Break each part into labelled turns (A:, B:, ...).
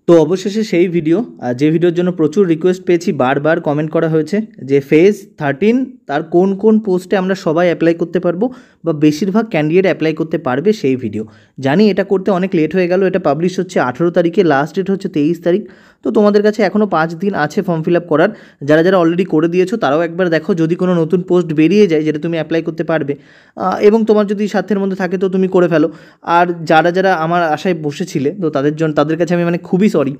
A: তো অবশেষে সেই ভিডিও যে ভিডিওর জন্য প্রচুর রিকোয়েস্ট পেয়েছি, বারবার কমেন্ট করা হয়েছে যে ফেজ 13 তার কোন কোন পোস্টে আমরা সবাই অ্যাপ্লাই করতে পারবো বা বেশিরভাগ ক্যান্ডিডেট অ্যাপ্লাই করতে পারবে সেই ভিডিও। জানি এটা করতে অনেক লেট হয়ে গেল, এটা পাবলিশ হচ্ছে 18 তারিখে, লাস্ট ডেট হচ্ছে 23 তারিখ। তো তোমাদের কাছে এখনও 5 দিন আছে ফর্ম ফিল আপ করার। যারা যারা অলরেডি করে দিয়েছো তারাও একবার দেখো, যদি কোনো নতুন পোস্ট বেরিয়ে যায় যেটা তুমি অ্যাপ্লাই করতে পারবে এবং তোমার যদি সাধ্যের মধ্যে থাকে তো তুমি করে ফেলো। আর যারা যারা আমার আশায় বসেছিলে তো তাদের কাছে আমি মানে খুবই সরি,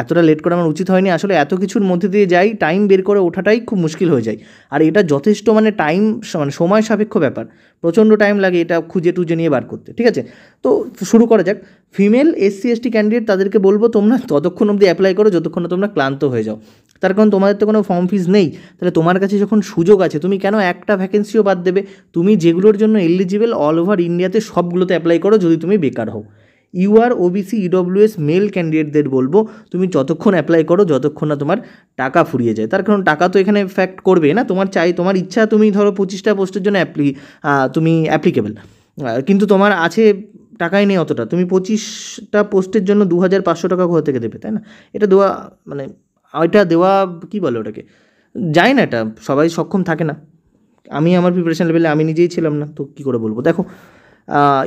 A: এতটা লেট করা আমার উচিত হয়নি। আসলে এত কিছুর মধ্যে দিয়ে যাই, টাইম বের করে ওঠাটাই খুব মুশকিল হয়ে যায়। আর এটা যথেষ্ট মানে টাইম মানে সময় সাপেক্ষ ব্যাপার, প্রচণ্ড টাইম লাগে এটা খুঁজে টুজে নিয়ে বার করতে। ঠিক আছে, তো শুরু করা যাক। ফিমেল SC ST ক্যান্ডিডেট তাদেরকে বলবো তোমরা ততক্ষণ অবধি অ্যাপ্লাই করো যতক্ষণ না তোমরা ক্লান্ত হয়ে যাও। তার কারণ তোমাদের তো কোনো ফর্ম ফিস নেই, তাহলে তোমার কাছে যখন সুযোগ আছে তুমি কেন একটা ভ্যাকেন্সিও বাদ দেবে? তুমি যেগুলোর জন্য এলিজিবল অল ওভার ইন্ডিয়াতে সবগুলোতে অ্যাপ্লাই করো যদি তুমি বেকার হও। UR OBC EWS মেল ক্যান্ডিডেটদের বলবো তুমি যতক্ষণ অ্যাপ্লাই করো যতক্ষণ না তোমার টাকা ফুরিয়ে যায়। তার কারণ টাকা তো এখানে ফ্যাক্ট করবে না, তোমার ইচ্ছা, তুমি ধরো 25টা পোস্টের জন্য তুমি অ্যাপ্লিকেবল, কিন্তু তোমার আছে টাকাই নেই অতটা, তুমি 25টা পোস্টের জন্য 2500 টাকা কোথা থেকে দেবে, তাই না? এটা দেওয়া মানে ওইটা দেওয়া কী বলে ওটাকে, যাই না, এটা সবাই সক্ষম থাকে না। আমি আমার প্রিপারেশন লেভেলে আমি নিজেই ছিলাম না, তো কী করে বলবো। দেখো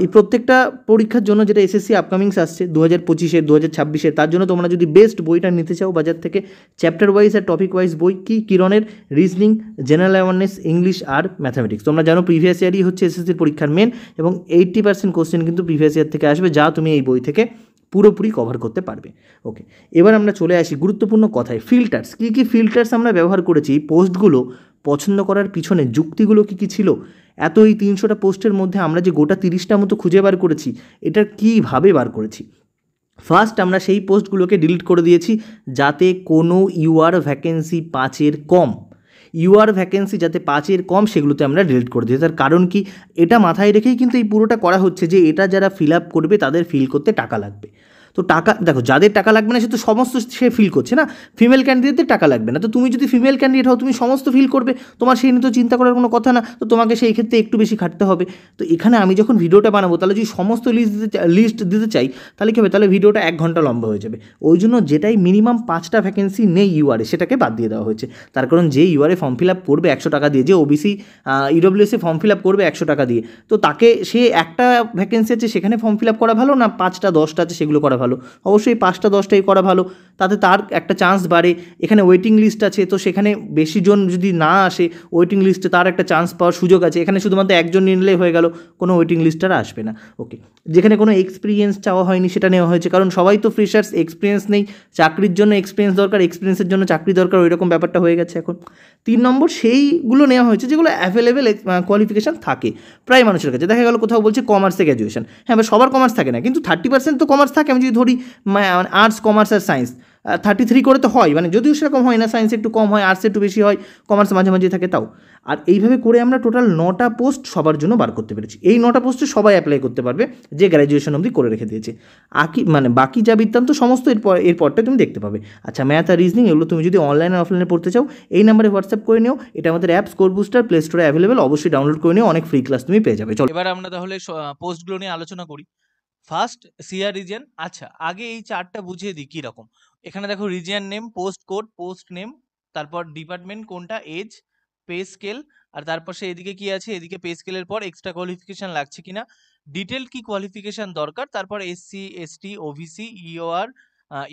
A: এই প্রত্যেকটা পরীক্ষার জন্য যেটা SSC আপকামিংস আসছে 2025-এর 2026-এর, তার জন্য তোমরা যদি বেস্ট বইটা নিতে চাও বাজার থেকে, চ্যাপ্টার ওয়াইজ আর টপিক ওয়াইজ বই কি কিরণের রিজনিং, জেনারেল অ্যাওয়ারনেস, ইংলিশ আর ম্যাথামেটিক্স। তোমরা জানো প্রিভিয়াস ইয়ারই হচ্ছে SSCর পরীক্ষার মেন, এবং 80% কোশ্চেন কিন্তু প্রিভিয়াস ইয়ার থেকে আসবে, যা তুমি এই বই থেকে পুরোপুরি কভার করতে পারবে। ওকে, এবার আমরা চলে আসি গুরুত্বপূর্ণ কথায়, ফিল্টার্স। কী কী ফিল্টার্স আমরা ব্যবহার করেছি পোস্টগুলো পছন্দ করার পিছনে, যুক্তিগুলো কী কী ছিল? এত এই 300টা পোস্টের মধ্যে আমরা যে গোটা 30টা মতো খুঁজে বার করেছি, এটা কীভাবে বার করেছি? ফার্স্ট, আমরা সেই পোস্টগুলোকে ডিলিট করে দিয়েছি যাতে কোনো UR ভ্যাকেন্সি 5-এর কম, UR ভ্যাকেন্সি যাতে 5-এর কম সেগুলোতে আমরা ডিলিট করে দিই। তার কারণ কি, এটা মাথায় রেখেই কিন্তু এই পুরোটা করা হচ্ছে যে এটা যারা ফিল আপ করবে তাদের ফিল করতে টাকা লাগবে। তো টাকা দেখো, যাদের টাকা লাগবে না সে তো সমস্ত সে ফিল করছে না, ফিমেল ক্যান্ডিডেটদের টাকা লাগবে না। তো তুমি যদি ফিমেল ক্যান্ডিডেট হও তুমি সমস্ত ফিল করবে, তোমার সেই নিয়ে তো চিন্তা করার কোনো কথা না, তো তোমাকে সেই ক্ষেত্রে একটু বেশি খাটতে হবে। তো এখানে আমি যখন ভিডিওটা বানাবো তাহলে যদি সমস্ত লিস্ট দিতে চাই তাহলে কী হবে, তাহলে ভিডিওটা 1 ঘন্টা লম্বা হয়ে যাবে। ওই জন্য যেটাই মিনিমাম 5টা ভ্যাকেন্সি নেই UR-এ সেটাকে বাদ দিয়ে দেওয়া হয়েছে। তার কারণ যে UR-এ ফর্ম ফিল আপ করবে 100 টাকা দিয়ে, যে OBC EWS-এ ফর্ম ফিল আপ করবে 100 টাকা দিয়ে, তো তাকে সে একটা ভ্যাকেন্সি আছে সেখানে ফর্ম ফিল আপ করা ভালো না 5টা 10টা আছে সেগুলো করা ভালো? অবশ্যই 5টা 10টাই করা ভালো, তাতে তার একটা চান্স বাড়ে। এখানে ওয়েটিং লিস্ট আছে, তো সেখানে বেশি জন যদি না আসে ওয়েটিং লিস্টে তার একটা চান্স পাওয়ার সুযোগ আছে। এখানে শুধুমাত্র একজন নিলেই হয়ে গেল, কোনো ওয়েটিং লিস্ট আর আসবে না। ওকে, যেখানে কোনো এক্সপিরিয়েন্স চাওয়া হয়নি সেটা নেওয়া হয়েছে, কারণ সবাই তো ফ্রেশার্স, এক্সপিরিয়েন্স নেই, চাকরির জন্য এক্সপিরিয়েন্স দরকার, এক্সপিরিয়েন্সের জন্য চাকরি দরকার, ওই রকম ব্যাপারটা হয়ে গেছে এখন। 3 নম্বর, সেইগুলো নেওয়া হয়েছে যেগুলো অ্যাভেলেবেল কোয়ালিফিকেশান থাকে প্রায় মানুষের কাছে। দেখা গেল কোথাও বলছে কমার্সে গ্র্যাজুয়েশন, হ্যাঁ এবার সবার কমার্স থাকে না, কিন্তু 30% তো কমার্স থাকে। আমি যদি ধরি আর্টস, কমার্স আর সায়েন্স 33 করে তো হয়, মানে যদিও সেরকম হয় না, সায়েন্সে একটু কম হয়, আর্টসে একটু বেশি হয়, কমার্স মাঝে মাঝে থাকে তাও। আর এইভাবে করে আমরা টোটাল 9টা পোস্ট সবার জন্য বার করতে পেরেছি। এই 9টা পোস্টে সবাই অ্যাপ্লাই করতে পারবে যে গ্র্যাজুয়েশন অবধি করে রেখে দিয়েছে। মানে বাকি যা বৃত্তান্ত সমস্ত এরপরটা তুমি দেখতে পাবে। আচ্ছা, ম্যাথ আর রিজনিং এগুলো তুমি যদি অনলাইন আর অফলাইনে পড়তে চাও এই নাম্বারে হোয়াটসঅ্যাপ করে নিও, এটা আমাদের অ্যাপ স্কোর বুস্টার প্লে স্টোরে অ্যাভেলেবেল, অবশ্যই ডাউনলোড করে নিও, অনেক ফ্রি ক্লাস তুমি পেয়ে যাবে। চলো
B: এবার আমরা তাহলে পোস্টগুলো নিয়ে আলোচনা করি। First, CR region. আচ্ছা, আগে এই চার্টটা বুঝিয়ে দিই কি রকম। এখানে দেখো region name, post code, post name, তারপর ডিপার্টমেন্ট কোনটা, এজ, পে স্কেল, আর তারপর সে এদিকে কি আছে, এদিকে পে স্কেলের পর এক্সট্রা কোয়ালিফিকেশন লাগছে কিনা, ডিটেল কি কোয়ালিফিকেশন দরকার, তারপর SC ST OBC EOR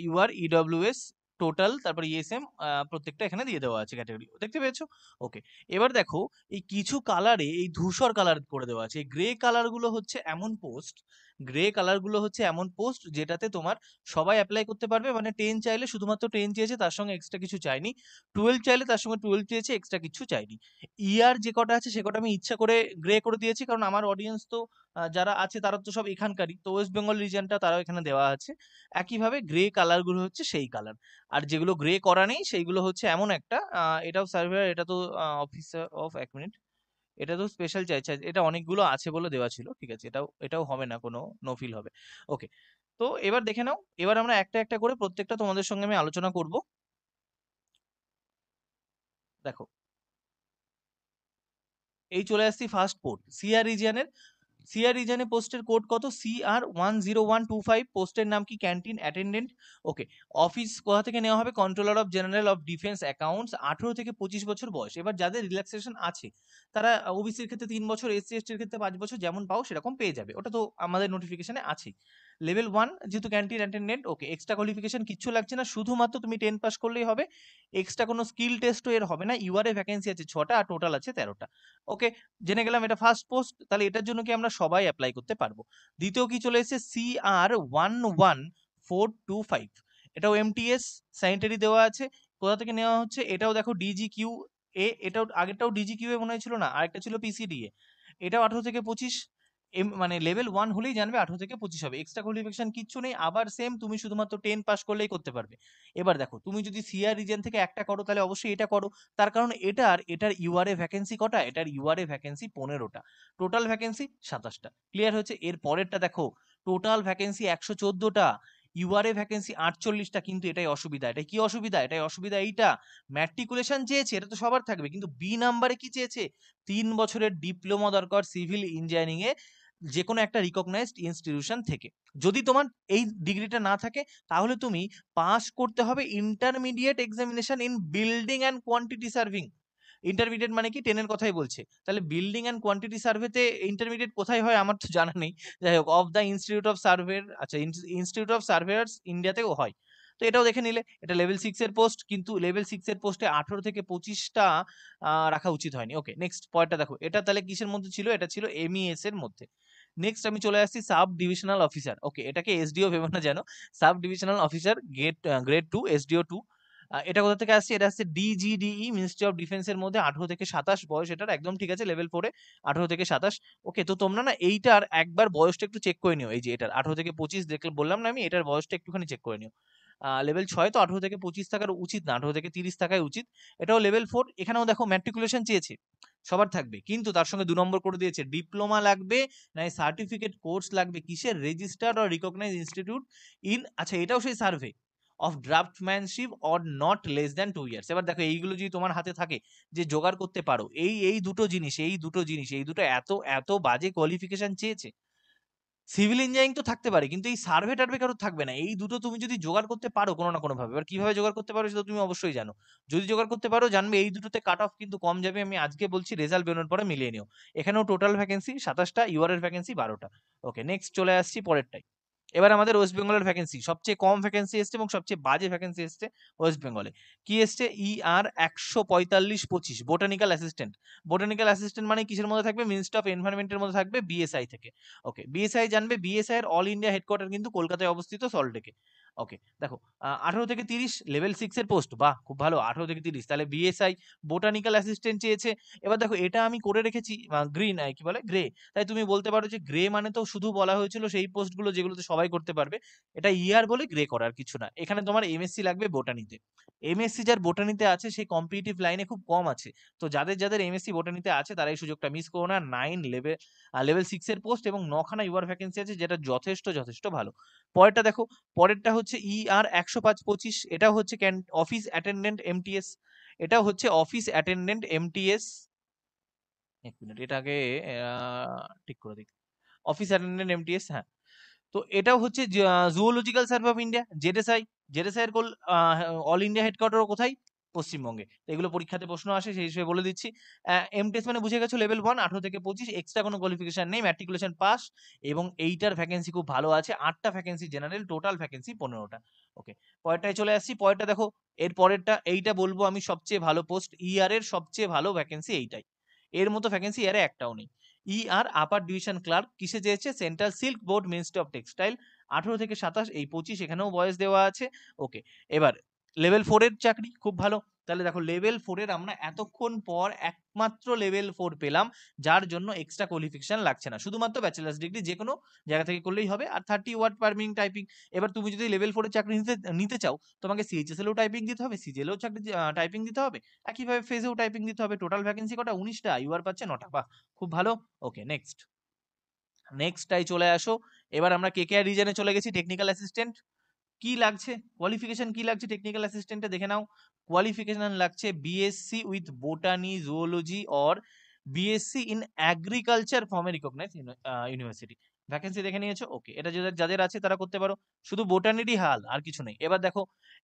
B: UR EWS total, তারপর ESM প্রত্যেকটা এখানে দিয়ে দেওয়া আছে ক্যাটাগরি, দেখতে পেয়েছো? ওকে, এবার দেখো এই কিছু কালারে এই ধূসর কালার করে দেওয়া আছে, এই গ্রে কালারগুলো হচ্ছে এমন পোস্ট যেটাতে তোমার সবাই অ্যাপ্লাই করতে পারবে। মানে 10 চাইলে শুধুমাত্র 10 চেয়েছে, তার সঙ্গে এক্সট্রা কিছু চাইনি। 12 চাইলে তার সঙ্গে 12 চেয়েছে, এক্সট্রা কিছু চাইনি। ইয়ার যে কটা আছে সে কটা আমি ইচ্ছা করে গ্রে করে দিয়েছি, কারণ আমার অডিয়েন্স তো যারা আছে তারা তো সব এখানকারই, তো ওয়েস্ট বেঙ্গল রিজনটা তারাও এখানে দেওয়া আছে। একইভাবে গ্রে কালারগুলো হচ্ছে সেই কালার, আর যেগুলো গ্রে করা নেই সেইগুলো হচ্ছে এমন একটা এটাও সার্ভে, এটা তো অফিসার অফ, 1 মিনিট, এটা তো স্পেশাল চাইছে, এটা অনেকগুলো আছে বলে দেওয়া ছিল, ঠিক আছে, এটাও হবে না, কোনো নো ফিল হবে। ওকে, তো এবার দেখে নাও, এবার আমরা একটা একটা করে প্রত্যেকটা তোমাদের সঙ্গে আমি আলোচনা করব। দেখো, এই চলে আসছি ফার্স্ট পোর্ট সিআর রিজিয়নের। সিআর রিজনে পোস্টের কোড কত? CR10125। পোস্টের নাম কি? Canteen attendant. ওকে, অফিস কোথা থেকে নেওয়া হবে? Controller of general of defence accounts. 18 থেকে 25 বছর বয়স। এবার যাদের রিল্যাক্সেশন আছে তারা ওবিসির ক্ষেত্রে 3 বছর, এসসি এসটির ক্ষেত্রে 5 বছর, যেমন পাও সেরকম পেয়ে যাবে, ওটা তো আমাদের নোটিফিকেশনে আছে। লেভেল 1 যেহেতু ক্যান্টিন অ্যাটেন্ডেন্ট, ওকে, এক্সট্রা কোয়ালিফিকেশন কিচ্ছু লাগছে না, শুধুমাত্র তুমি 10 পাস করলেই হবে। এক্সট্রা কোনো স্কিল টেস্টও এর হবে না। ইউআরএ ভ্যাকেন্সি আছে 6টা আর টোটাল আছে 13টা। ওকে, জেনে গেলাম এটা ফার্স্ট পোস্ট, তাহলে এটার জন্য কি আমরা সবাই অ্যাপ্লাই করতে পারবো। দ্বিতীয় কি চলে এসেছে? CR11425। এটাও এমটিএস স্যানিটারি দেওয়া আছে। কোথা থেকে নেওয়া হচ্ছে? এটাও দেখো ডিজিকিউ এ, এটাও আগেরটাও ডিজিকিউ এ মনে হয় ছিল না, আরেকটা ছিল পিসিডিএ। এটাও 18 থেকে 25। মানে লেভেল 1 হলেই জানবে 18 থেকে 25 হবে। এক্সট্রা কোয়ালিফিকেশন কিচ্ছু নেই, আবার সেম, তুমি শুধুমাত্র 10 পাস করলেই করতে পারবে। এবার দেখো, তুমি যদি সিআর রিজন থেকে একটা করো তাহলে অবশ্যই এটা করো, তার কারণ এটার ইউআরএ ভ্যাকেন্সি কটা? এটার ইউআরএ ভ্যাকেন্সি 15টা, টোটাল ভ্যাকেন্সি 27টা। ক্লিয়ার হচ্ছে? এর পরেরটা দেখো, টোটাল ভ্যাকেন্সি 114টা, ইউআরএ ভ্যাকেন্সি 48টা। কিন্তু এটাই অসুবিধা। এটা কি অসুবিধা? এটাই অসুবিধা এইটা, ম্যাট্রিকুলেশন চেয়েছে, এটা তো সবার থাকবে, কিন্তু বি নাম্বারে কি চেয়েছে? 3 বছরের ডিপ্লোমা দরকার সিভিল ইঞ্জিনিয়ারিং এ, যে কোনো একটা রিকগনাইজড ইনস্টিটিউশন থেকে। যদি তোমার এই ডিগ্রিটা না থাকে তাহলে তুমি পাস করতে হবে intermediate examination in building and quantity serving. Intermediate মানে কি? 10 এর কথাই বলছে। তাহলে বিল্ডিং অ্যান্ড কোয়ান্টিটি সার্ভেতে ইন্টারমিডিয়েট কোথায় হয় আমার তো জানা নেই। যাই হোক, অফ দ্য ইনস্টিটিউট অফ সার্ভের, আচ্ছা, ইনস্টিটিউট অফ সার্ভেয়ার্স ইন্ডিয়াতেও হয়। তো এটাও দেখে নিলে, এটা লেভেল 6 এর পোস্ট, কিন্তু লেভেল 6 এর পোস্টে 18 থেকে 25টা রাখা উচিত হয়নি। ওকে, নেক্সট পয়েন্টটা দেখো, এটা তাহলে কিসের মধ্যে ছিল? এটা ছিল এমইএস এর মধ্যে। নেক্সট আমি চলে আসছি সাব ডিভিশনাল অফিসার। ওকে, এটাকে এসডিও ভেবো না যেন, sub divisional officer grade 2, SDO 2। এটা কোথা থেকে আসছে? এটা আসছে ডিজিডিই, মিনিস্ট্রি অফ ডিফেন্স এর মধ্যে। 18 থেকে 27 বয়স এটার, একদম ঠিক আছে, লেভেল 4 এ 18 থেকে 27। ওকে, তো তোমরা না এইটার একবার বয়সটা একটু চেক করে নিও। এই যে এটার 18 থেকে 25 দেখলে বললাম না আমি, এটার বয়সটা একটুখানি চেক করে নিও। লেভেল 6 তো 18 থেকে 25 থাকার উচিত না, 18 থেকে 30 থাকাই উচিত। এটাও লেভেল 4। এখানেও দেখো ম্যাট্রিকুলেশন চেয়েছে, সবার থাকবে, কিন্তু তার সঙ্গে 2 নম্বর করে দিয়েছে, ডিপ্লোমা লাগবে না সার্টিফিকেট কোর্স লাগবে। কিসের? Registered or recognised institute in, আচ্ছা, এটাও সেই survey of draughtsmanship or not less than 2 years. এবার দেখো, এইগুলো যদি তোমার হাতে থাকে, যে জোগাড় করতে পারো, এই দুটো জিনিস, এই দুটো এত এত বাজে কোয়ালিফিকেশন চেয়েছে। সিভিল ইঞ্জিনিয়ারিং তো থাকতে পারে, কিন্তু এই সার্ভে টার্ভে কারোর থাকবে না। এই দুটো তুমি যদি জোগাড় করতে পারো কোনো না কোনো ভাবে, এবার কিভাবে জোগাড় করতে পারো সেটা তুমি অবশ্যই জানো। যদি জোগাড় করতে পারো, জানবে এই দুটোতে কাট অফ কিন্তু কম যাবে। আমি আজকে বলছি, রেজাল্ট বেরোনোর পরে মিলিয়ে নিও। এখানেও টোটাল ভ্যাকেন্সি 27টা, ইউআর ভ্যাকেন্সি 12টা। ওকে, নেক্সট চলে আসছি পরেরটাই। এবার আমাদের ওয়েস্ট বেঙ্গলের ভ্যাকেন্সি, সবচেয়ে কম ভ্যাকেন্সি এসছে এবং সবচেয়ে বাজে ভ্যাকেন্সি এসছে ওয়েস্ট বেঙ্গলে। কি এসছে? ER 14525, botanical assistant. Botanical assistant মানে কিসের মধ্যে থাকবে? মিনিস্ট্রি অফ এনভায়রনমেন্টের মধ্যে থাকবে, বিএসআই থেকে। ওকে, বিএসআই জানবে, বিএসআই এর অল ইন্ডিয়া হেডকোয়ার্টার কিন্তু কলকাতায় অবস্থিত, সল্টলেকে। ওকে, দেখো, 18 থেকে 30 লেভেল 6 এর পোস্ট, বাহ, খুব ভালো, 18 থেকে 30, তাহলে বিএসআই বোটানিক্যাল অ্যাসিস্ট্যান্ট চেয়েছে। এবার দেখো, এটা আমি করে রেখেছি গ্রিন, কি বলে, গ্রে। তাই তুমি বলতে পারো যে গ্রে মানে তো শুধু বলা হয়েছিল সেই পোস্টগুলো যেগুলোতে সবাই করতে পারবে, এটা ইয়ার বলে গ্রে করার কিছু না। এখানে তোমার এমএসসি লাগবে বোটানিতে। এমএসসি যার বোটানিতে আছে সেই কম্পিটিটিভ লাইনে খুব কম আছে। তো যাদের যাদের এমএসসি বোটানিতে আছে তারা এই সুযোগটা মিস করো না। 9 লেভেল 6 এর পোস্ট এবং 9খানা ইউআর ভ্যাকেন্সি আছে, যেটা যথেষ্ট যথেষ্ট ভালো। পরেরটা দেখো, পরেরটা হচ্ছে ER 10525। এটা হচ্ছে অফিস অ্যাটেন্ডেন্ট এমটিএস। এটা হচ্ছে অফিস অ্যাটেন্ডেন্ট এমটিএস। এক মিনিট, এটাকে ঠিক করে দিই। অফিস অ্যাটেন্ডেন্ট এমটিএস, হ্যাঁ। তো এটাও হচ্ছে জুওলজিক্যাল সার্ভে অফ ইন্ডিয়া, জেডএসআই। জেডএসআই এর অল ইন্ডিয়া হেডকোয়ার্টার কোথায়? পশ্চিমবঙ্গে। তো এগুলো পরীক্ষাতে প্রশ্ন আসে, সেই হিসেবে বলে দিচ্ছি। এমটিএস মানে বুঝে গেছো, লেভেল 1, 18 থেকে 25, এক্সট্রা কোনো কোয়ালিফিকেশন নেই, ম্যাট্রিকুলেশন পাস। এবং এইটার ভ্যাকেন্সি খুব ভালো আছে, 8টা ভ্যাকেন্সি জেনারেল, টোটাল ভ্যাকেন্সি 15টা। ওকে, পরেরটায় চলে আসছি। পরেরটা দেখো, এর পরেরটা, এইটা বলবো আমি সবচেয়ে ভালো পোস্ট, ER এর সবচেয়ে ভালো ভ্যাকেন্সি এইটাই। এর মতো ভ্যাকেন্সি ইয়ারে একটাও নেই। ER আপার ডিভিশন ক্লার্ক, কিসে চেয়েছে? Central silk board, ministry of textile. 18 থেকে 27, এই 25, এখানেও বয়স দেওয়া আছে। ওকে, এবার লেভেল 4 এর চাকরি, খুব ভালো। তাহলে দেখো, লেভেল 4 এর আমরা এতক্ষণ পর একমাত্র লেভেল 4 পেলাম, যার জন্য এক্সট্রা কোয়ালিফিকেশন লাগছে না, শুধুমাত্র ব্যাচেলার্স ডিগ্রি যে কোনো জায়গা থেকে করলেই হবে, আর 30 ওয়ার্ড পার মিনিট টাইপিং। এবার তুমি যদি লেভেল 4 এর চাকরি নিতে চাও, তোমাকে সিএইচএস এও টাইপিং দিতে হবে, সিজিএল এও চাকরি টাইপিং দিতে হবে, একইভাবে ফেজেও টাইপিং দিতে হবে। টোটাল ভ্যাকেন্সি কটা? 19টা, ইউআর পাচ্ছে 9টা, বাহ, খুব ভালো। ওকে, নেক্সট, নেক্সটটাই চলে আসো। এবার আমরা কেকেআর রিজনে চলে গেছি, টেকনিক্যাল অ্যাসিস্ট্যান্ট। কি লাগছে? কোয়ালিফিকেশন কি লাগছে টেকনিক্যাল অ্যাসিস্ট্যান্টে? দেখে নাও। কোয়ালিফিকেশন লাগছে BSc with botany, zoology or BSc in agriculture from a recognise university. Vacancy দেখে নিয়েছো, ওকে। এটা যাদের যাদের আছে তারা করতে পারো, শুধু বোটানিরই হাল, আর কিছু নেই। এবার দেখো,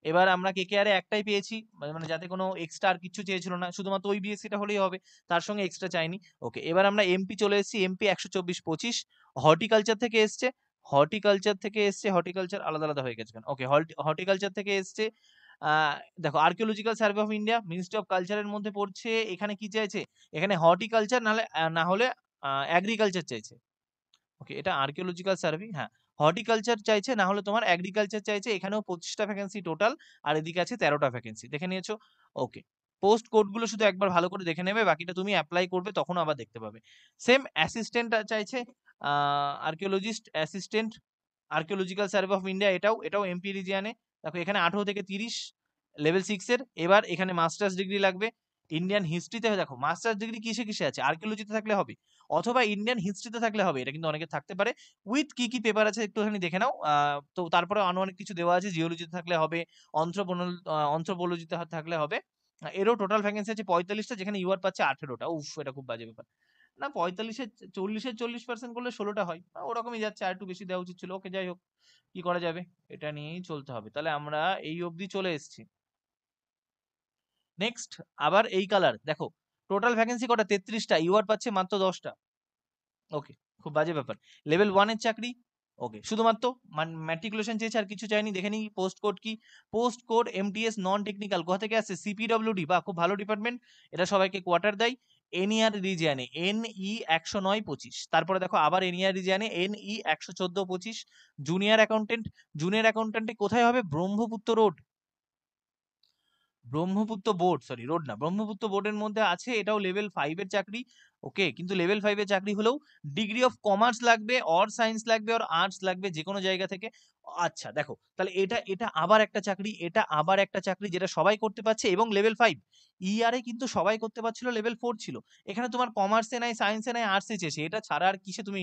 B: এবার আমরা কেকেআর এ একটাই পেয়েছি, মানে যাতে কোনো এক্সট্রা আর কিছু চেয়েছিল না, শুধুমাত্র ওই বিএসসিটা হলেই হবে, তার সঙ্গে এক্সট্রা চাইনি, ওকে। এবার আমরা এমপি চলে এসেছি, এমপি 124-25 হর্টিকালচার থেকে এসছে, হর্টিকালচার থেকে এসছে, হর্টিকালচার আলাদা আলাদা হয়ে গেছে কেন, ওকে। হর্টিকালচার থেকে এসছে। দেখো, archaeological survey of India, ministry of কালচারের মধ্যে পড়ছে। এখানে কি চাইছে, এখানে হর্টিকালচার না হলে এগ্রিকালচার চাইছে, ওকে। এটা আর্কিওলজিক্যাল সার্ভে, হ্যাঁ। হর্টিকালচার চাইছে, না হলে তোমার এগ্রিকালচার চাইছে। এখানেও 25টা ভ্যাকেন্সি টোটাল, আর এদিকে আছে 13টা ভ্যাকেন্সি, দেখে নিয়েছো, ওকে। পোস্ট কোড গুলো শুধু একবার ভালো করে দেখে নেবে, বাকিটা তুমি অ্যাপ্লাই করবে তখন আবার দেখতে পাবে। সেম অ্যাসিস্ট্যান্ট চাইছে, archaeologist assistant, archaeological survey of India, এটাও এমপি রিজিয়ানে। দেখো, এখানে 18 থেকে 30 লেভেল 6 এর। এবার এখানে মাস্টার্স ডিগ্রি লাগবে ইন্ডিয়ান হিস্ট্রিতে। দেখো, মাস্টার্স ডিগ্রি কিসে কিসে আছে, আর্কিওলজিতে থাকলে হবে, অথবা ইন্ডিয়ান হিস্ট্রিতে থাকলে হবে, এটা কিন্তু অনেকে থাকতে পারে। উইথ কি কি পেপার আছে একটুখানি দেখে নাও। তো তারপরে অনেক কিছু দেওয়া আছে, জিওলজিতে থাকলে হবে, অন্থ্রোপোলজিতে থাকলে হবে। এরও টোটাল ভ্যাকেন্সি আছে 45টা, যেখানে ইউআর পাচ্ছে 18টা। উফ, এটা খুব বাজে ব্যাপার। না, 45-এর 40% করলে 16টা হয়, ওরকমই যাচ্ছে, আর একটু বেশি দেওয়া উচিত ছিল, ওকে। যাই হোক, কি করা যাবে, এটা নিয়েই চলতে হবে। তাহলে আমরা এই অবধি চলে এসেছি। নেক্সট, আবার এই কালার দেখো, টোটাল ভ্যাকেন্সি কটা, 33টা, ইউআর পাচ্ছে মাত্র 10টা, ওকে। খুব বাজে ব্যাপার। লেভেল 1 এর চাকরি, ওকে, শুধুমাত্র ম্যাট্রিকুলেশন চেয়েছে, আর কিছু চাইনি। দেখে নিই পোস্ট কোড কি, post code MTS non technical, কোথা থেকে আসছে, সিপিডব্লিউডি, বা খুব ভালো ডিপার্টমেন্ট, এটা সবাইকে কোয়ার্টার দেয়। এনইআর রিজিয়ানে এনই 109-25, তারপরে দেখো আবার এনইআর রিজিয়ানে এনই 114-25, জুনিয়র অ্যাকাউন্টেন্টে কোথায় হবে, Brahmaputra road, Brahmaputra board, sorry road না, ব্রহ্মপুত্র বোর্ডের মধ্যে আছে, এটাও লেভেল 5 এর চাকরি, ওকে। কিন্তু লেভেল 5 এর চাকরি হলেও ডিগ্রি অফ কমার্স লাগবে, অর সায়েন্স লাগবে, অর আর্টস লাগবে, যে কোনো জায়গা থেকে। আচ্ছা দেখো, তাহলে এটা এটা আবার একটা চাকরি, এটা আবার একটা চাকরি যেটা সবাই করতে পারছে, এবং লেভেল 5। ইআরএ কিন্তু সবাই করতে পারছিল, লেভেল 4 ছিল। এখানে তোমার কমার্সে নাই, সায়েন্সে নাই, আর্টসে চেয়েছে, এটা ছাড়া আর কিসে তুমি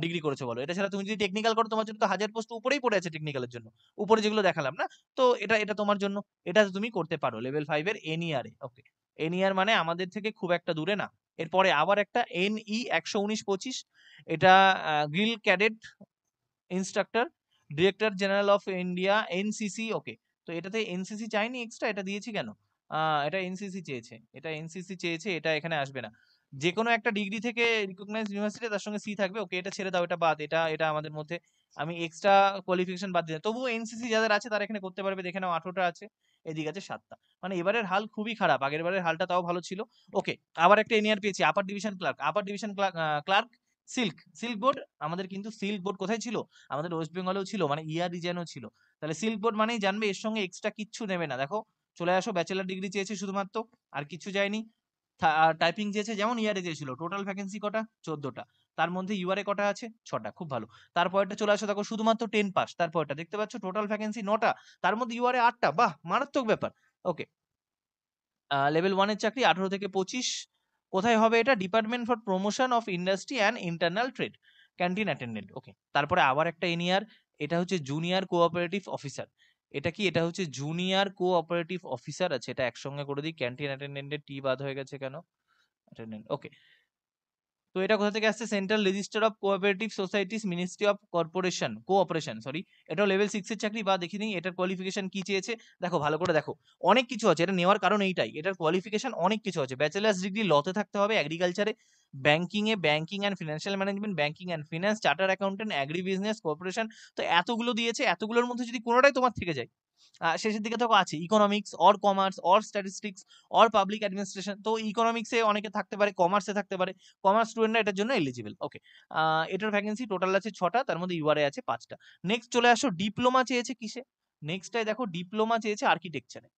B: ডিগ্রি করেছো বলো? এটা ছাড়া তুমি যদি টেকনিক্যাল করো, তোমার জন্য তো 1000 পোস্ট উপরেই পড়ে আছে টেকনিক্যালের জন্য, উপরে যেগুলো দেখালাম না। তো এটা এটা তোমার জন্য, এটা তুমি করতে পারো লেভেল 5 এর এনইআর এ, ওকে। এনইআর মানে আমাদের থেকে খুব একটা দূরে না। এরপরে আবার একটা এনই 119-25, এটা grill cadet instructor, director general of India, NCC, okay. তো এটাতে এনসিসি চাইনি এক্সট্রা, এটা দিয়েছি কেন, এটা এনসিসি চেয়েছে, এটা এখানে আসবে না। যে কোনো একটা ডিগ্রি থেকে রিকগনাইজ ইউনিভার্সিটি, তার সঙ্গে সি থাকবে, ওকে। এটা ছেড়ে দাও, এটা বাদ, এটা এটা আমাদের মধ্যে আমি এক্সট্রা কোয়ালিফিকেশন বাদ দিই। তবুও এনসিসি যাদের আছে তারা এখানে করতে পারবে, দেখে নাও 18টা আছে, এদিকে আছে 7টা। মানে এবারের হাল খুবই খারাপ, আগের বারের হালটা তাও ভালো ছিল, ওকে। আবার একটা এনইআর পেয়েছি, upper division clerk, silk board. আমাদের কিন্তু সিল্ক বোর্ড কোথায় ছিল, আমাদের ওয়েস্ট বেঙ্গলেও ছিল, মানে ইয়ার রিজিয়নেও ছিল। তাহলে সিল্ক বোর্ড মানেই জানবে এর সঙ্গে এক্সট্রা কিচ্ছু নেবে না। দেখো, চলে আসো, ব্যাচেলার ডিগ্রি চেয়েছে শুধুমাত্র, আর কিছু যায়নি। টাইপিং চেয়েছে যেমন ইয়ারে চেয়েছিল। টোটাল ভ্যাকেন্সি কটা, 14টা, তার মধ্যে ইউআরএ কটা আছে, 6টা, খুব ভালো। তারপরটা চলে আসো, দেখো শুধুমাত্র 10 পাস, তারপরটা দেখতে পাচ্ছ টোটাল ভ্যাকেন্সি 9টা, তার মধ্যে ইউআরএ 8টা, বাহ, মারাত্মক ব্যাপার, ওকে। লেভেল 1 এর চাকরি 18 থেকে 25, কোথায় হবে এটা, department for promotion of industry and internal trade, canteen attendant, okay. তারপরে আবার একটা এনইআর, এটা হচ্ছে জুনিয়র কোঅপারেটিভ অফিসার। এটা কি, এটা হচ্ছে জুনিয়র কোঅপারেটিভ অফিসার, আছে, এটা একসঙ্গে করে দিই, ক্যান্টিন অ্যাটেন্ডেন্টের টি বাদ হয়ে গেছে কেন, অ্যাটেন্ডেন্ট, ওকে। তো এটা কোথা থেকে আসছে, central register of cooperative societies, ministry of cooperation, sorry. এটাও লেভেল 6 এর চাকরি, বা দেখে নিই এটার কোয়ালিফিকেশন কি চেয়েছে। দেখো ভালো করে দেখো, অনেক কিছু আছে, এটা নেওয়ার কারণ এইটাই, এটার কোয়ালিফিকেশন অনেক কিছু আছে। ব্যাচেলার্স ডিগ্রি লতে থাকতে হবে, এগ্রিকালচারে, banking and financial management, banking and finance, charter accountant, agree business, corporation. তো এতগুলো দিয়েছে, এতগুলোর মধ্যে যদি কোনোটাই তোমার থেকে যায়, শেষের দিকে দেখো আছে economics, or commerce, or statistics, or public administration. তো ইকোনমিক্সে অনেকে থাকতে পারে, কমার্সে থাকতে পারে, কমার্স স্টুডেন্টরা এটার জন্য এলিজিবল, ওকে। এটার ভ্যাকেন্সি টোটাল আছে 6টা, তার মধ্যে ইউআরএ আছে 5টা। নেক্সট চলে আসো, ডিপ্লোমা চেয়েছে কিসে, নেক্সটটাই দেখো, ডিপ্লোমা চেয়েছে আর্কিটেকচারে।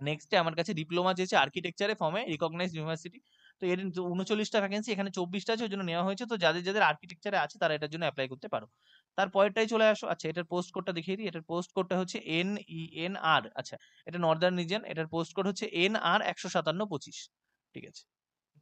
B: নেক্সটে আমার কাছে ডিপ্লোমা চেয়েছে আর্কিটেকচারে, ফর্মে রিকগনাইজড ইউনিভার্সিটি। তো এর 39টা ভ্যাকেন্সি, এখানে 24টা আছে, ওই জন্য নেওয়া হয়েছে। তো যাদের যাদের আর্কিটেকচারে আছে তারা এটার জন্য অ্যাপ্লাই করতে পারো। তারপরেরটাই চলে আসো, আচ্ছা এটার পোস্ট কোডটা দেখিয়ে দিই। এটার পোস্ট কোডটা হচ্ছে এনইএনআর, আচ্ছা এটা নর্দার্ন রিজন, এটার পোস্ট কোড হচ্ছে এনআর 157-25, ঠিক আছে।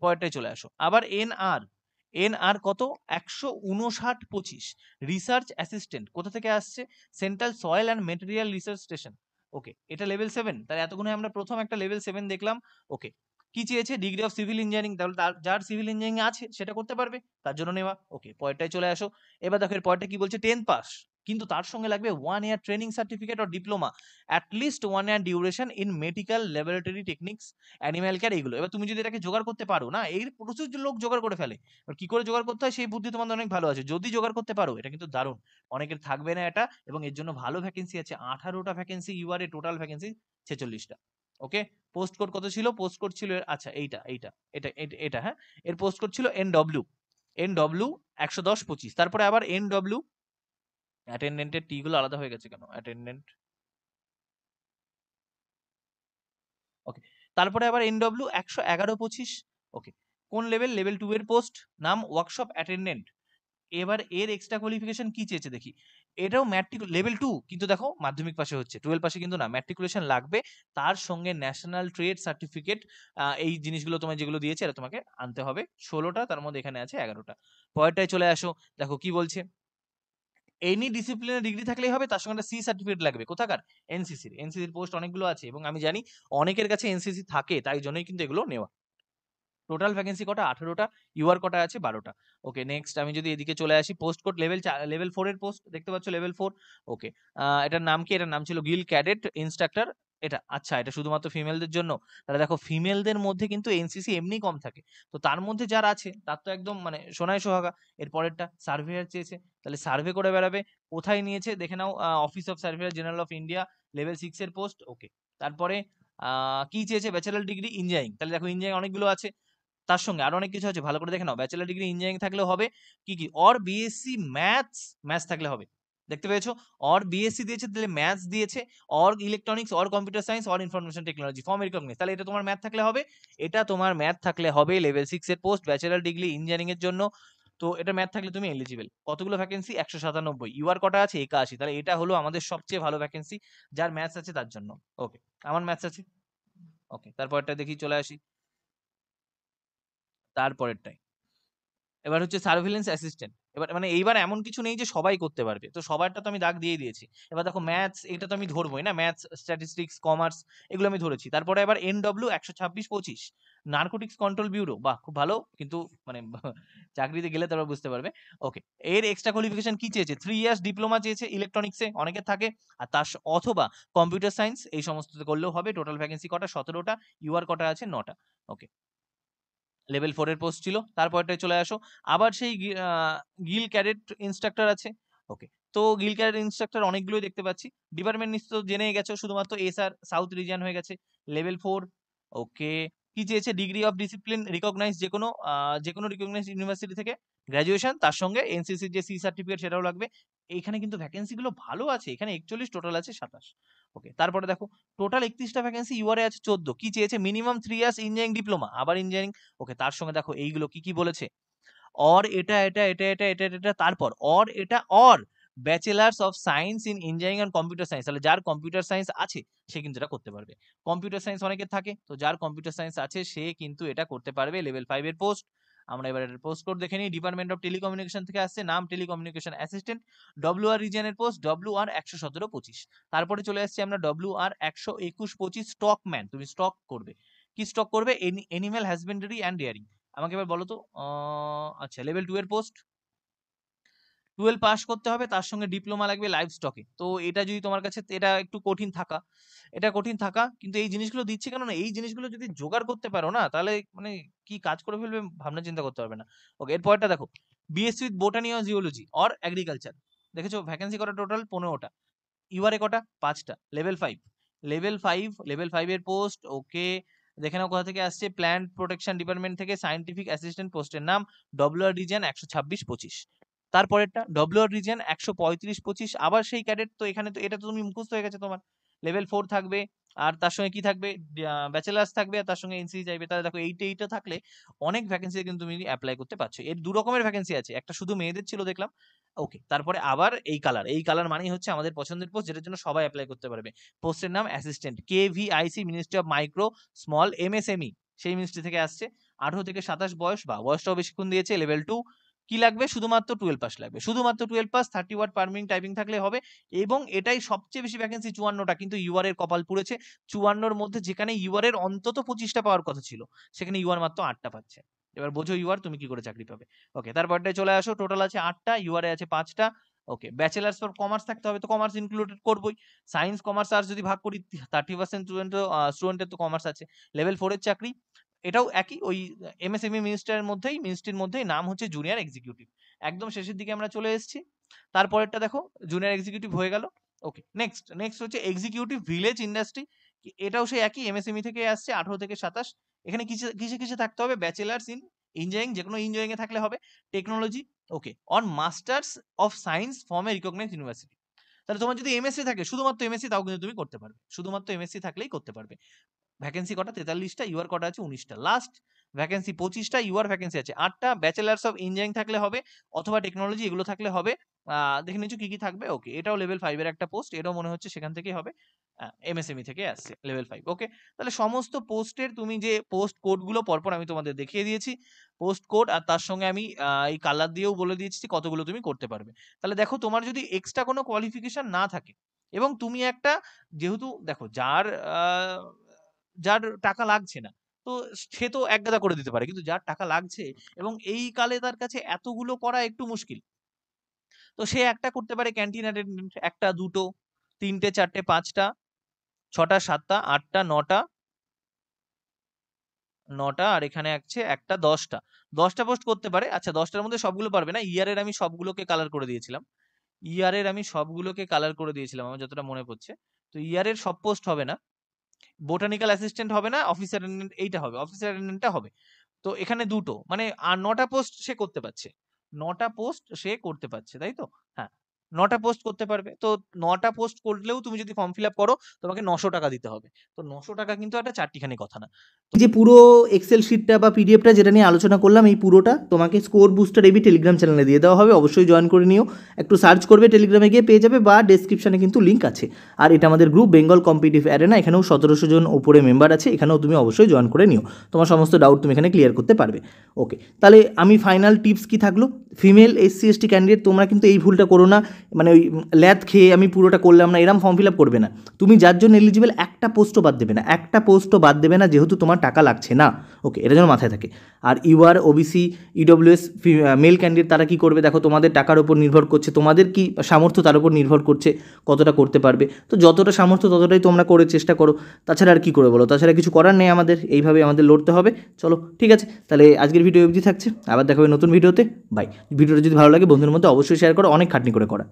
B: পরেরটাই চলে আসো, আবার এনআর কত, 159-25, রিসার্চ অ্যাসিস্ট্যান্ট, কোথা থেকে আসছে, central soil and material research station, okay. এটা লেভেল 7, তাহলে এতক্ষণে আমরা প্রথম একটা লেভেল 7 দেখলাম, ওকে। কি চেয়েছে? ডিগ্রি অফ সিভিল ইঞ্জিনিয়ারিং, তাহলে যার সিভিল ইঞ্জিনিয়ারিং আছে সেটা করতে পারবে, তার জন্য নেওয়া। ওকে, পরেরটায় চলে আসো। এবার দেখো এর পরেরটা কি বলছে, 10th পাস, কিন্তু তার সঙ্গে লাগবে 1 year training certificate or diploma, at least 1 year duration in medical laboratory techniques, animal care, এইগুলো। এবার তুমি যদি এটাকে জোগাড় করতে পারো না, এই প্রচুর লোক জোগাড় করে ফেলে, এবার কি করে জোগাড় করতে হয় সেই বুদ্ধি তোমাদের অনেক ভালো আছে, যদি জোগাড় করতে পারো এটা কিন্তু দারুণ। অনেকের থাকবে না এটা, এবং এর জন্য ভালো ভ্যাকেন্সি আছে, 18টা ভ্যাকেন্সি, ইউআরএ টোটাল ভ্যাকেন্সি 46টা। ওকে, পোস্ট কোড কত ছিল? পোস্ট কোড ছিল আচ্ছা এটা হ্যাঁ, এর পোস্ট কোড ছিল এনডব্লিউ 110-25। তারপরে আবার এনডব্লিউ, অ্যাটেন্ডেন্টের টি গুলো আলাদা হয়ে গেছে কেন? Attendant, okay. তারপরে আবার এনডব্লিউ 111-25। ওকে, কোন লেভেল? লেভেল 2 এর পোস্ট, নাম ওয়ার্কশপ অ্যাটেন্ডেন্ট। এবার এর এক্সট্রা কোয়ালিফিকেশন কি চেয়েছে দেখি, এটাও ম্যাট্রিক লেভেল 2, কিন্তু দেখো মাধ্যমিক পাশে হচ্ছে, 12 পাশে কিন্তু না, ম্যাট্রিকুলেশন লাগবে, তার সঙ্গে ন্যাশনাল ট্রেড সার্টিফিকেট, এই জিনিসগুলো তোমায় যেগুলো দিয়েছে এটা তোমাকে আনতে হবে। 16টা, তার মধ্যে এখানে আছে 11টা। পরেরটায় চলে আসো, দেখো কি বলছে, এনি ডিসিপ্লিনের ডিগ্রি থাকলেই হবে, তার সঙ্গে একটা সি সার্টিফিকেট লাগবে, কোথাকার? এনসিসির পোস্ট অনেকগুলো আছে, এবং আমি জানি অনেকের কাছে এনসিসি থাকে, তাই জন্যই কিন্তু এগুলো নেওয়া। টোটাল ভ্যাকেন্সি কটা? 18টা, ইউআর কটা আছে? 12টা। ওকে, নেক্সট আমি যদি এদিকে চলে আসি, পোস্ট কোড লেভেল 4 এর পোস্ট দেখতে পাচ্ছ, লেভেল 4। ওকে, এটার নাম কি? এটার নাম ছিল গিল ক্যাডেট ইনস্ট্রাক্টর। এটা আচ্ছা, এটা শুধুমাত্র ফিমেলদের জন্য। তাহলে দেখো ফিমেলদের মধ্যে কিন্তু এনসিসি এমনি কম থাকে, তো তার মধ্যে যারা আছে তার তো একদম মানে সোনায় সোহাগা। এর পরেরটা সার্ভেয়ার চেয়েছে, তাহলে সার্ভে করে বেড়াবে। কোথায় নিয়েছে দেখে নাও, office of surveyor general of India, level 6 এর পোস্ট। ওকে, তারপরে কি চেয়েছে? Bachelor degree engineering. তাহলে দেখো ইঞ্জিনিয়ারিং অনেকগুলো আছে, তার সঙ্গে আরো অনেক কিছু আছে, ভালো করে দেখে নাও। ব্যাচেলার ডিগ্রি ইঞ্জিনিয়ারিং থাকলেও হবে, কি অর বিএসসি ম্যাথস থাকলে হবে। দেখতে পেয়েছো, অর বিএসসি দিয়েছে, তাহলে ম্যাথস দিয়েছে, or electronics, or computer science, or information technology, from recognise, তাহলে এটা তোমার ম্যাথ থাকলে হবে। এটা তোমার ম্যাথ থাকলে হবে, লেভেল 6 এর পোস্ট ব্যাচেলার ডিগ্রি ইঞ্জিনিয়ারিং এর জন্য। তো এটা ম্যাথ থাকলে তুমি এলিজিবল। কতগুলো ভ্যাকেন্সি? 197। ইউআর কটা আছে? 81। তাহলে এটা হলো আমাদের সবচেয়ে ভালো ভ্যাকেন্সি, যার ম্যাথস আছে তার জন্য। ওকে, আমার ম্যাথস আছে। ওকে, তারপরটা দেখি, চলে আসি তারপরেরটাই। এবার হচ্ছে সার্ভিলেন্স অ্যাসিস্ট্যান্ট। এবার মানে এইবার এমন কিছু নেই যে সবাই করতে পারবে, তো সবারটা তো আমি দাগ দিয়ে দিয়েছি। এবার দেখো ম্যাথস, এটা তো আমি ধরবোই না, ম্যাথস, স্ট্যাটিস্টিক্স, কমার্স, এগুলো আমি ধরেছি। তারপরে এবার এনডব্লিউ 126-25, নার্কোটিক্স কন্ট্রোল ব্যুরো। বাহ, খুব ভালো, কিন্তু মানে চাকরিতে গেলে তারপর বুঝতে পারবে। ওকে, এর এক্সট্রা কোয়ালিফিকেশন কি চেয়েছে? 3 ইয়ার্স ডিপ্লোমা চেয়েছে ইলেকট্রনিক্সে, অনেকের থাকে, আর তার অথবা কম্পিউটার সায়েন্স, এই সমস্ত করলেও হবে। টোটাল ভ্যাকেন্সি কটা? 17টা, ইউআর কটা আছে? 9টা। ওকে, লেভেল 4 এর পোস্ট ছিল। তারপরটায় চলে আসো, আবার সেই গিল ক্যাডেট ইনস্ট্রাক্টর আছে। ওকে, তো গিল ক্যাডেট ইনস্ট্রাক্টর অনেকগুলোই দেখতে পাচ্ছি। ডিপার্টমেন্ট নিশ্চয় জেনেই গেছো, শুধুমাত্র এসআর সাউথ রিজিয়ন হয়ে গেছে, লেভেল 4। ওকে, কি চেয়েছে? ডিগ্রি অফ ডিসিপ্লিন রিকগনাইজ, যে কোনো রিকগনাইজ ইউনিভার্সিটি থেকে গ্র্যাজুয়েশন, তার সঙ্গে এনসিসির যে সি সার্টিফিকেট সেটাও লাগবে। এইখানে কিন্তু ভ্যাকেন্সি গুলো ভালো আছে, এখানে 41, টোটাল আছে 27। ওকে, তারপরে দেখো টোটাল 31টা ভ্যাকেন্সি, ইউআরএ আছে 14। কি চেয়েছে? মিনিমাম 3 ইয়ার্স ইঞ্জিনিয়ারিং ডিপ্লোমা, আবার ইঞ্জিনিয়ারিং। ওকে, তার সঙ্গে দেখো এইগুলো কি কি বলেছে, অর এটা, তারপর অর এটা, or bachelors of science in engineering and computer science, তাহলে যার কম্পিউটার সায়েন্স আছে সে কিন্তু এটা করতে পারবে। কম্পিউটার সায়েন্স অনেকের থাকে, তো যার কম্পিউটার সায়েন্স আছে সে কিন্তু এটা করতে পারবে। লেভেল 5 এর পোস্ট। আমরা এবার এর পোস্ট কোড দেখে নিই। ডিপার্টমেন্ট অফ টেলিকমিউনিকেশন থেকে আসছে, নাম টেলিকমিউনিকেশন অ্যাসিস্ট্যান্ট, ডব্লিউআর রিজিয়নের পোস্ট, ডব্লিউআর 117-25। তারপরে চলে আসছে আমরা ডব্লিউআর 121-25, স্টকম্যান, তুমি স্টক করবে। কি স্টক করবে? Animal husbandry and daring. আমাকে এবার বলো তো, আচ্ছা, লেভেল 2 এর পোস্ট, 12 পাস করতে হবে, তার সঙ্গে ডিপ্লোমা লাগবে লাইভ স্টকে। তো এটা যদি তোমার কাছে, এটা একটু কঠিন থাকা, কিন্তু এই জিনিসগুলো দিচ্ছে কেন না, এই জিনিসগুলো যদি জোগাড় করতে পারো না, তাহলে মানে কি কাজ করে ফেলবে ভাবনা চিন্তা করতে পারবে না। ওকে, এরপরটা দেখো, BSc with botany or geology or agriculture. দেখেছো ভ্যাকেন্সি কটা? টোটাল 15টা, ইউআরএ কটা? 5টা, লেভেল 5 এর পোস্ট। ওকে, দেখে নাও কোথা থেকে আসছে, প্ল্যান্ট প্রোটেকশন ডিপার্টমেন্ট থেকে সায়েন্টিফিক অ্যাসিস্ট্যান্ট পোস্টের নাম, ডব্লিউআর রিজিয়ন 126-25। তারপরেরটা ডব্লিউআর রিজিয়ন 135-25, আবার সেই ক্যাডেট। তো এখানে তো এটা তো তুমি মুখস্থ হয়ে গেছে তোমার, লেভেল 4 থাকবে, আর তার সঙ্গে কি থাকবে? ব্যাচেলার্স থাকবে, আর তার সঙ্গে এনসিসি চাইবে। তাহলে দেখো এইটা থাকলে অনেক ভ্যাকেন্সি কিন্তু তুমি অ্যাপ্লাই করতে পারছো। এর 2 রকমের ভ্যাকেন্সি আছে, একটা শুধু মেয়েদের ছিল দেখলাম। ওকে, তারপরে আবার এই কালার মানেই হচ্ছে আমাদের পছন্দের পোস্ট, যেটার জন্য সবাই অ্যাপ্লাই করতে পারবে। পোস্টের নাম assistant, KVIC, ministry of micro small MSME, সেই মিনিস্ট্রি থেকে আসছে। 18 থেকে 27 বয়স, বা বয়সটাও বেশিক্ষণ দিয়েছে, লেভেল 2। কি লাগবে? শুধুমাত্র 12 পাস লাগবে, শুধুমাত্র 12 pass, 30 word per minute typing থাকলে হবে। এবং এটাই সবচেয়ে বেশি ভ্যাকেন্সি 54টা, কিন্তু ইউআর এর কপাল পুড়েছে। 54র মধ্যে যেখানে ইউআর এর অন্তত 25টা পাওয়ার কথা ছিল, সেখানে ইউআর মাত্র 8টা পাচ্ছে। এবার বোঝো ইউআর তুমি কি করে চাকরি পাবে। ওকে, তারপরটায় চলে আসো। টোটাল আছে 8টা, ইউআর এ আছে 5টা। ওকে, ব্যাচেলার্স ফর কমার্স থাকতে হবে, তো কমার্স ইনক্লুডেড করবোই। সায়েন্স কমার্স আর্টস যদি ভাগ করি, 30% স্টুডেন্টের তো কমার্স আছে। লেভেল 4 এর চাকরি, এটাও একই, ওই এমএসএমই মিনিস্ট্রির মধ্যেই, নাম হচ্ছে জুনিয়র এক্সিকিউটিভ। একদম শেষের দিকে আমরা চলে এসেছি। তারপরেরটা দেখো, জুনিয়র এক্সিকিউটিভ হয়ে গেল। ওকে, নেক্সট হচ্ছে এক্সিকিউটিভ ভিলেজ ইন্ডাস্ট্রি। এটাও সেই একই, এমএসএমই থেকে আসছে, 18 থেকে 27। এখানে কিসে থাকতে হবে? ব্যাচেলার্স ইন ইঞ্জিনিয়ারিং, যে কোনো ইঞ্জিনিয়ারিং এ থাকলে হবে। Technology, okay, on masters of science from a recognised university. তাহলে তোমার যদি এমএসসি থাকে, শুধুমাত্র এমএসসি, তাও কিন্তু তুমি করতে পারবে, শুধুমাত্র এমএসসি থাকলেই করতে পারবে। ভ্যাকেন্সি কটা? 43টা, ইউআর কটা আছে? 19টা। লাস্ট ভ্যাকেন্সি 25টা, ইউআর ভ্যাকেন্সি আছে 8টা। ব্যাচেলার্স অফ ইঞ্জিনিয়ারিং থাকলে হবে, অথবা টেকনোলজি, এগুলো থাকলে হবে। দেখে নিচ্ছ কি কি থাকবে। ওকে, এটাও লেভেল 5 এর একটা পোস্ট, এটাও মনে হচ্ছে সেখান থেকেই হবে, এমএসএমই থেকে আসছে, লেভেল 5। ওকে, তাহলে সমস্ত পোস্টের তুমি যে পোস্ট কোডগুলো পরপর আমি তোমাদের দেখিয়ে দিয়েছি, পোস্ট কোড, আর তার সঙ্গে আমি এই কালার দিয়েও বলে দিয়েছি কতগুলো তুমি করতে পারবে। তাহলে দেখো, তোমার যদি এক্সট্রা কোনো কোয়ালিফিকেশন না থাকে, এবং তুমি একটা, যেহেতু দেখো, যার টাকা লাগছে না, তো সে তো এক গাদা করে দিতে পারে, কিন্তু যার টাকা লাগছে এবং এই কালে তার কাছে এতগুলো করা একটু মুশকিল, তো সে একটা করতে পারে ক্যান্টিন অ্যাটেন্ডেন্ট, একটা, দুটো, তিনটে, চারটে, পাঁচটা, ছটা, সাতটা, আটটা, নটা, আর এখানে আছে একটা, 10টা পোস্ট করতে পারে। আচ্ছা, 10টার মধ্যে সবগুলো পারবে না, ইয়ারের আমি সবগুলোকে কালার করে দিয়েছিলাম, আমার যতটা মনে পড়ছে। তো ইয়ারের সব পোস্ট হবে না, বোটানিক্যাল অ্যাসিস্ট্যান্ট হবে না, অফিসার অ্যাটেন্ডেন্ট এইটা হবে, অফিসার অ্যাটেন্ডেন্টটা হবে। তো এখানে দুটো, মানে আর 9টা পোস্ট সে করতে পারছে, 9টা পোস্ট সে করতে পারছে, তাই তো? হ্যাঁ, 9টা পোস্ট করতে পারবে। তো 9টা পোস্ট করলেও তুমি যদি ফর্ম ফিল আপ করো, তোমাকে 900 টাকা দিতে হবে। তো 900 টাকা কিন্তু একটা চারটিখানি কথা না।
A: এই যে পুরো এক্সেল শিটটা বা পিডিএফটা যেটা নিয়ে আলোচনা করলাম, এই পুরোটা তোমাকে স্কোর বুস্টার এবি টেলিগ্রাম চ্যানেলে দিয়ে দেওয়া হবে, অবশ্যই জয়েন করে নিও। একটু সার্চ করবে, টেলিগ্রামে গিয়ে পেয়ে যাবে, বা ডেসক্রিপশনে কিন্তু লিঙ্ক আছে। আর এটা আমাদের গ্রুপ, বেঙ্গল কম্পিটিটিভ অ্যারেনা, এখানেও 1700 জন উপরে মেম্বার আছে, এখানেও তুমি অবশ্যই জয়েন করে নিও। তোমার সমস্ত ডাউট তুমি এখানে ক্লিয়ার করতে পারবে। ওকে, তাহলে আমি ফাইনাল টিপস কি থাকলো, ফিমেল এসসি এসটি ক্যান্ডিডেট তোমরা কিন্তু এই ভুলটা করো না, মানে ওই ল্যাদ খেয়ে আমি পুরোটা করলাম না, এরম ফর্ম ফিল আপ করবে না। তুমি যার জন্য এলিজিবল, একটা পোস্টও বাদ দেবে না, যেহেতু তোমার টাকা লাগছে না। ওকে, এটা যেন মাথায় থাকে। আর UR, OBC, EWS male candidate তারা কি করবে দেখো, তোমাদের টাকার উপর নির্ভর করছে, তোমাদের কি সামর্থ্য তার উপর নির্ভর করছে কতটা করতে পারবে। তো যতটা সামর্থ্য ততটাই তোমরা করে চেষ্টা করো, তাছাড়া আর কি করে বলো, তাছাড়া কিছু করার নেই আমাদের, এইভাবে আমাদের লড়তে হবে। চলো ঠিক আছে, তাহলে আজকের ভিডিও অবধি থাকছে, আবার দেখা হবে নতুন ভিডিওতে। বাই। ভিডিওটা যদি ভালো লাগে বন্ধুদের মধ্যে অবশ্যই শেয়ার করো, অনেক খাটনি করে করা।